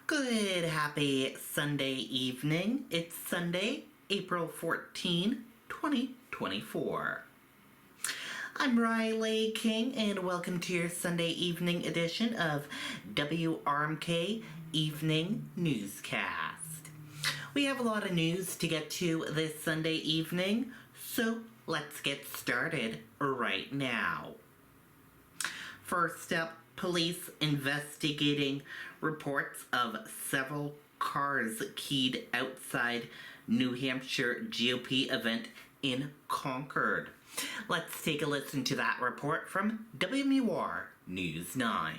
Good, happy Sunday evening. It's Sunday, April 14, 2024. I'm Riley King, and welcome to your Sunday evening edition of WRMK Evening Newscast. We have a lot of news to get to this Sunday evening, so let's get started right now. First up, police investigating reports of several cars keyed outside New Hampshire GOP event in Concord. Let's take a listen to that report from WMUR News 9.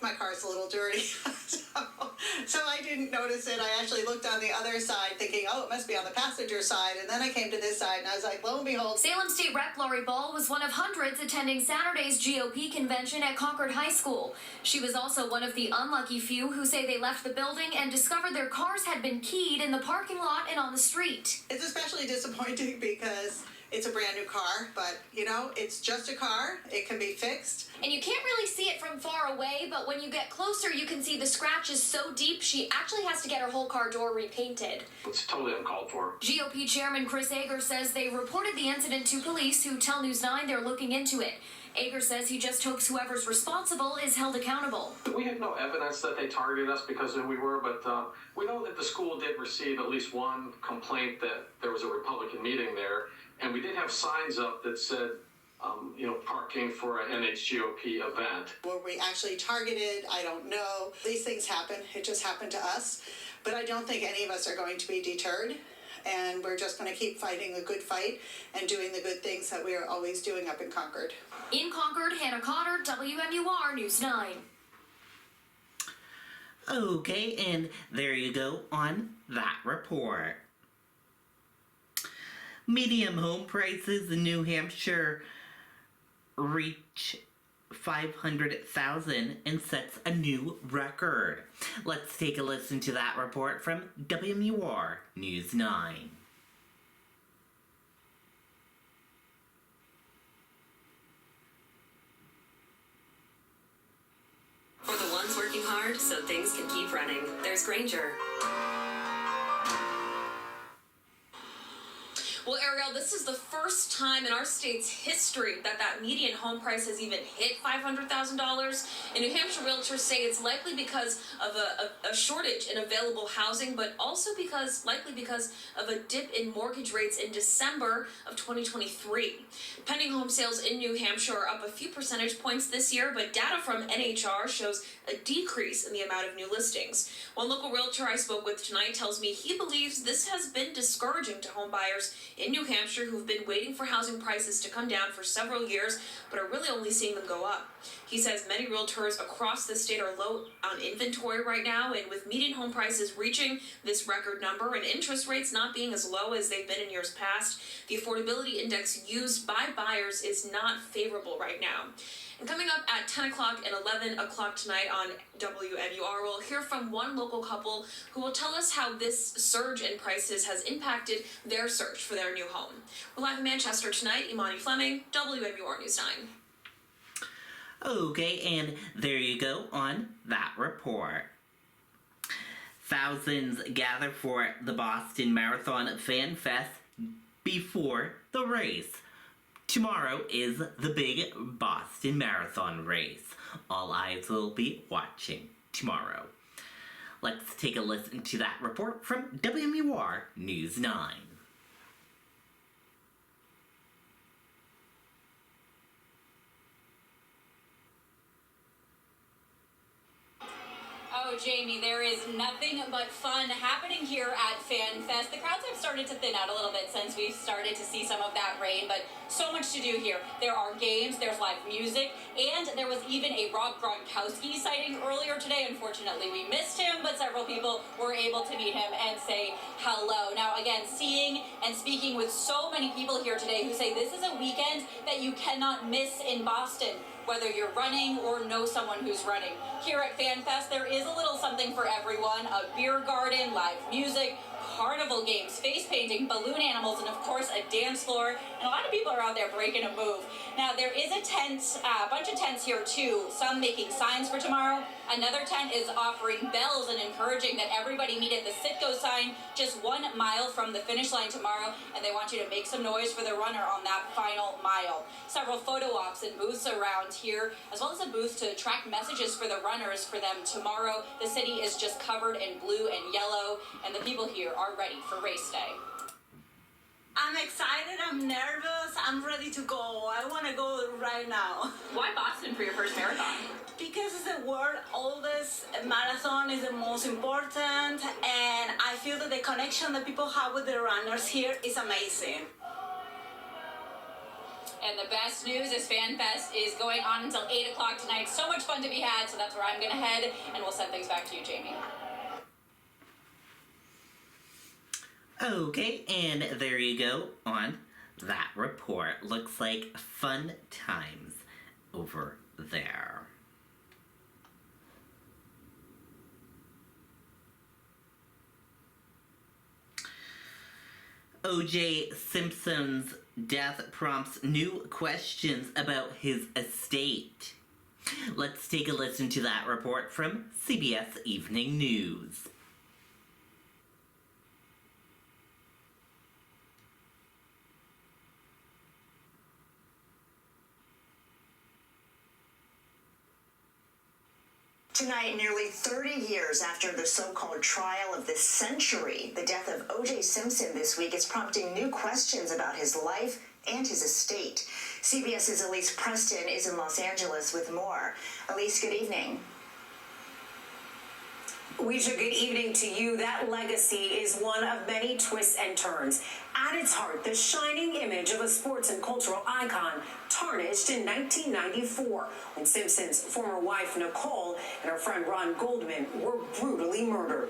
My car's a little dirty, so I didn't notice it. I actually looked on the other side thinking, oh, it must be on the passenger side, and then I came to this side, and I was like, lo and behold. Salem State Rep Lori Ball was one of hundreds attending Saturday's GOP convention at Concord High School. She was also one of the unlucky few who say they left the building and discovered their cars had been keyed in the parking lot and on the street. It's especially disappointing because it's a brand new car, but, it's just a car. It can be fixed. And you can't really see it from far away, but when you get closer, you can see the scratches so deep she actually has to get her whole car door repainted. It's totally uncalled for. GOP Chairman Chris Ager says they reported the incident to police, who tell News 9 they're looking into it. Ager says he just hopes whoever's responsible is held accountable. We have no evidence that they targeted us because we were, but we know that the school did receive at least one complaint that there was a Republican meeting there, and we did have signs up that said, parking for an NHGOP event. Were we actually targeted? I don't know. These things happen. It just happened to us. But I don't think any of us are going to be deterred. And we're just going to keep fighting a good fight and doing the good things that we are always doing up in Concord. In Concord, Hannah Cotter, WMUR News 9. Okay, and there you go on that report. Medium home prices in New Hampshire reach $500,000 and sets a new record. Let's take a listen to that report from WMUR News 9. For the ones working hard so things can keep running, there's Granger. Well, Ariel, this is the first time in our state's history that median home price has even hit $500,000. And New Hampshire realtors say it's likely because of a shortage in available housing, but also likely because of a dip in mortgage rates in December of 2023. Pending home sales in New Hampshire are up a few percentage points this year, but data from NHR shows a decrease in the amount of new listings. One local realtor I spoke with tonight tells me he believes this has been discouraging to home buyers in New Hampshire who've been waiting for housing prices to come down for several years, but are really only seeing them go up. He says many realtors across the state are low on inventory right now, and with median home prices reaching this record number and interest rates not being as low as they've been in years past, the affordability index used by buyers is not favorable right now. And coming up at 10 o'clock and 11 o'clock tonight on WMUR, we'll hear from one local couple who will tell us how this surge in prices has impacted their search for their new home. We're live in Manchester tonight. Imani Fleming, WMUR News 9. Okay, and there you go on that report. Thousands gather for the Boston Marathon Fan Fest before the race. Tomorrow is the big Boston Marathon race. All eyes will be watching tomorrow. Let's take a listen to that report from WMUR News 9. Oh, Jamie, there is nothing but fun happening here at Fan Fest. The crowds have started to thin out a little bit since we've started to see some of that rain, but so much to do here. There are games, there's live music, and there was even a Rob Gronkowski sighting earlier today. Unfortunately, we missed him, but several people were able to meet him and say hello. Now, again, seeing and speaking with so many people here today who say this is a weekend that you cannot miss in Boston, whether you're running or know someone who's running. Here at Fan Fest, there is a little something for everyone. A beer garden, live music, carnival games, face painting, balloon animals, and of course a dance floor. And a lot of people are out there breaking a move. Now there is a bunch of tents here too, some making signs for tomorrow. Another tent is offering bells and encouraging that everybody meet at the Citgo sign just 1 mile from the finish line tomorrow, and they want you to make some noise for the runner on that final mile. Several photo ops and booths around here, as well as a booth to track messages for the runners for them tomorrow. The city is just covered in blue and yellow, and the people here are ready for race day. I'm excited, I'm nervous, I'm ready to go. I want to go right now. Why Boston for your first marathon? Because it's the world's oldest marathon, is the most important, and I feel that the connection that people have with the runners here is amazing. And the best news is FanFest is going on until 8 o'clock tonight. So much fun to be had, so that's where I'm going to head, and we'll send things back to you, Jamie. Okay, and there you go on that report. Looks like fun times over there. O.J. Simpson's death prompts new questions about his estate. Let's take a listen to that report from CBS Evening News. Tonight, nearly 30 years after the so-called trial of the century, the death of O.J. Simpson this week is prompting new questions about his life and his estate. CBS's Elise Preston is in Los Angeles with more. Elise, good evening. Weisha, good evening to you. That legacy is one of many twists and turns. At its heart, the shining image of a sports and cultural icon tarnished in 1994 when Simpson's former wife, Nicole, and her friend Ron Goldman were brutally murdered.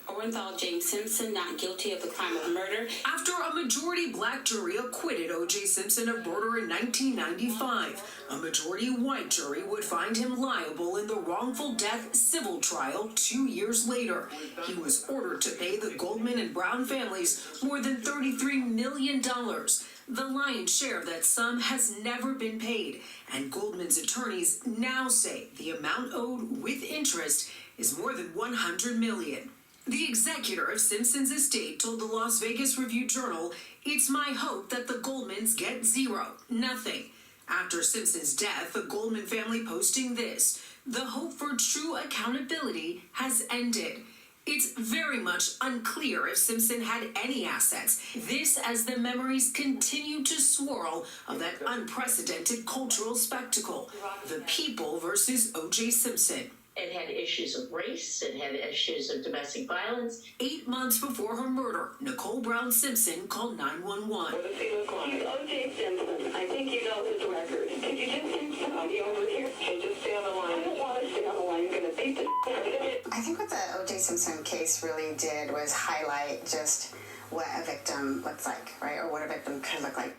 Orenthal James Simpson not guilty of the crime of murder. After a majority black jury acquitted O.J. Simpson of murder in 1995, a majority white jury would find him liable in the wrongful death civil trial 2 years later. He was ordered to pay the Goldman and Brown families more than $33 million. The lion's share of that sum has never been paid, and Goldman's attorneys now say the amount owed with interest is more than $100 million. The executor of Simpson's estate told the Las Vegas Review-Journal, "It's my hope that the Goldmans get zero, nothing." After Simpson's death, the Goldman family posting this, "The hope for true accountability has ended." It's very much unclear if Simpson had any assets. This as the memories continue to swirl of that unprecedented cultural spectacle. The people versus O.J. Simpson. It had issues of race, it had issues of domestic violence. 8 months before her murder, Nicole Brown Simpson called 911. What does he look like? He's O.J. Simpson. I think you know his record. Could you just be over here? Okay, just stay on the line. I don't want to stay on the line. I'm going to beat the I think what the O.J. Simpson case really did was highlight just what a victim looks like, right? Or what a victim could look like.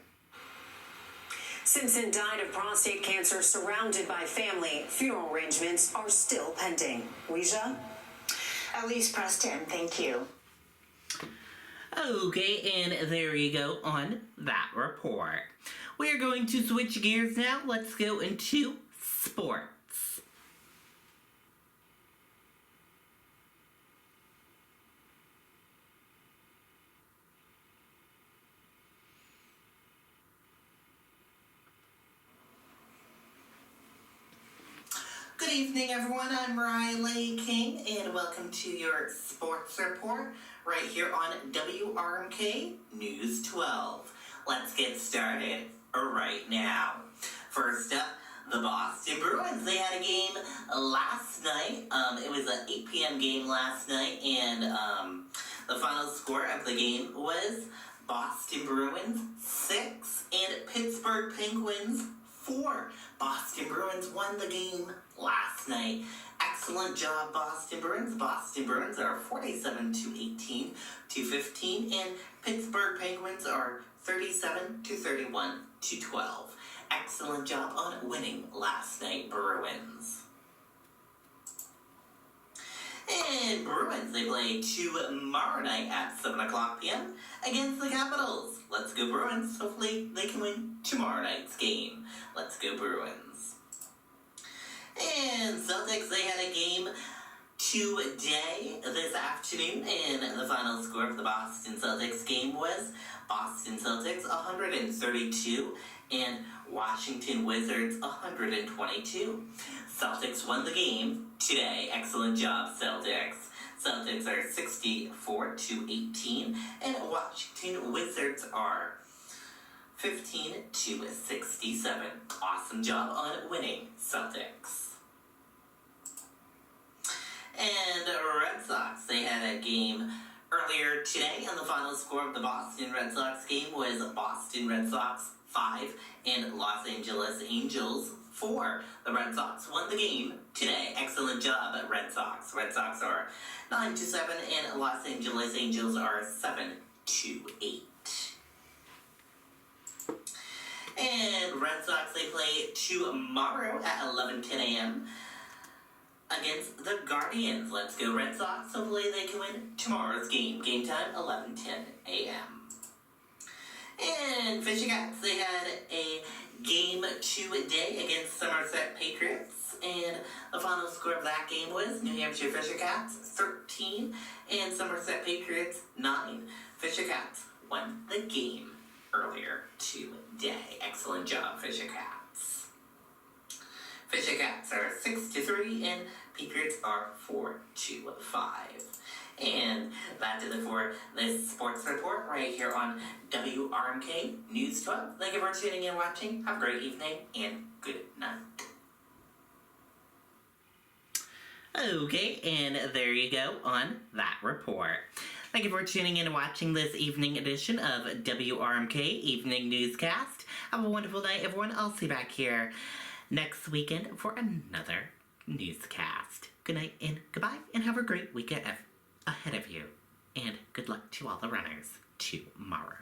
Simpson died of prostate cancer surrounded by family. Funeral arrangements are still pending. Weisha? Elise Preston, thank you. Okay, and there you go on that report. We're going to switch gears now. Let's go into sports. Good evening, everyone. I'm Riley King, and welcome to your sports report right here on WRMK News 12. Let's get started right now. First up, the Boston Bruins. They had a game last night. It was an 8 p.m. game last night, and the final score of the game was Boston Bruins 6 and Pittsburgh Penguins 4. Boston Bruins won the game last night. Excellent job, Boston Bruins. Boston Bruins are 47-18 to 15, and Pittsburgh Penguins are 37-31 to 12. Excellent job on winning last night, Bruins. And Bruins, they play tomorrow night at 7 o'clock p.m. against the Capitals. Let's go Bruins. Hopefully they can win tomorrow night's game. Let's go Bruins. And Celtics, they had a game today, this afternoon, and the final score of the Boston Celtics game was Boston Celtics 132 and Washington Wizards 122. Celtics won the game today. Excellent job, Celtics. Celtics are 64-18, and Washington Wizards are 15-67. Awesome job on winning, Celtics. And Red Sox, they had a game earlier today, and the final score of the Boston Red Sox game was Boston Red Sox 5 and Los Angeles Angels 4. The Red Sox won the game today. Excellent job, Red Sox. Red Sox are 9-7, and Los Angeles Angels are 7-8. And Red Sox, they play tomorrow at 11:10 a.m. against the Guardians. Let's go Red Sox. Hopefully they can win tomorrow's game. Game time, 11:10 a.m. And Fisher Cats, they had a game today against Somerset Patriots. And the final score of that game was New Hampshire Fisher Cats 13 and Somerset Patriots 9. Fisher Cats won the game earlier today. Excellent job, Fisher Cats. Fisher Cats are 6-3 and Patriots are 4-5. And that did it for this sports report right here on WRMK News 12. Thank you for tuning in and watching. Have a great evening and good night. Okay, and there you go on that report. Thank you for tuning in and watching this evening edition of WRMK Evening Newscast. Have a wonderful night, everyone. I'll see you back here next weekend for another newscast. Good night and goodbye, and have a great weekend ahead of you. And good luck to all the runners tomorrow.